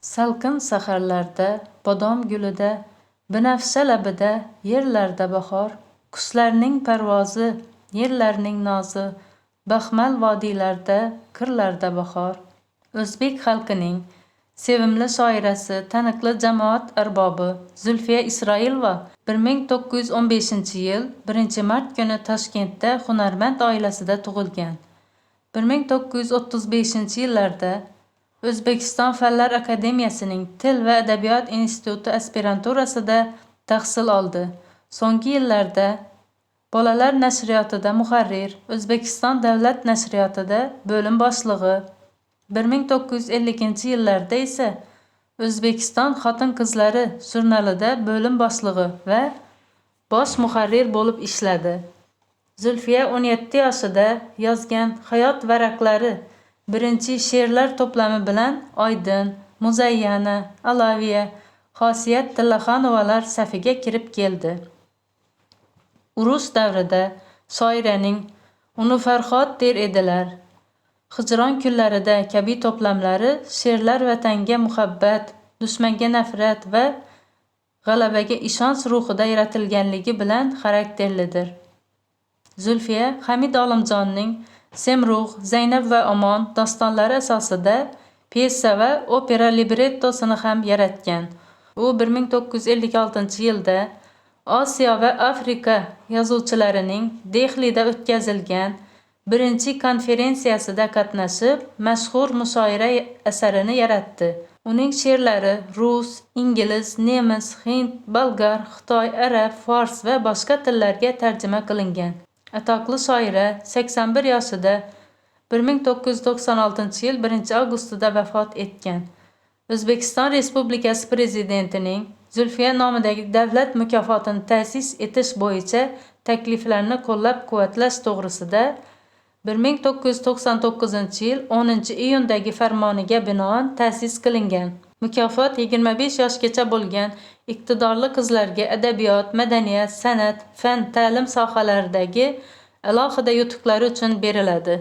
Salqin saharlarda, bodom gulida, binafsha labida, yerlarda bahor, qushlarning parvozi, yerlarning nozi, baxmal vodiylarda, qirlarda bahor. O'zbek xalqining sevimli shoirasi, taniqli jamoat arbobi Zulfiya Isroilova 1915-yil 1-mart kuni Toshkentda hunarmand oilasida tug'ilgan. 1935-yillarda O'zbekiston Fanlar akademiyasining Til va adabiyot instituti aspiranturasida tahsil oldi. So'nggi yillarda Bolalar nashriyotida muharrir, O'zbekiston davlat nashriyotida bo'lim boshlig'i, 1950-yillarda esa O'zbekiston xotin-qizlari jurnalida bo'lim boshlig'i va bosh muharrir bo'lib ishladi. Zulfiya 17 yoshida yozgan Hayot varaqlari birinchi she'rlar to'plami bilan Oydin, Muzayyana, Alaviya, Xosiyat Tillaxonovalar safiga kirib keldi. Urush davrida shoiraning uni Farhod der edilar. Hijron kunlarida kabi to'plamlari she'rlar vatanga muhabbat, dushmanga nafrat va g'alabaga ishonch ruhida yaratilganligi bilan xarakterlidir. Zulfiya Hamid Olimjonning Semrug', Zaynab va Omon dostonlari asosida pyesa va opera librettosini ham yaratgan. U 1956-yilda Osiyo va Afrika yozuvchilarining Dehlida o'tkazilgan birinchi konferensiyasida qatnashib, mashhur mushoira asarini yaratdi. Uning she'rlari rus, ingliz, nemis, hind, bolgar, xitoy, arab, fors va boshqa tillarga tarjima qilingan. Atoqli shoira 81 yoshida 1996-yil 1-avgustida vafot etgan. O'zbekiston Respublikasi Prezidentining Zulfiya nomidagi davlat mukofotini ta'sis etish bo'yicha takliflarni qo'llab-quvvatlash to'g'risida 1999-yil 10-iyundagi farmoniga binoan ta'sis qilingan. Mukofot 25 yoshgacha bo'lgan iqtidorli qizlarga adabiyot, madaniyat, san'at, fan, ta'lim sohalaridagi alohida yutuqlari uchun beriladi.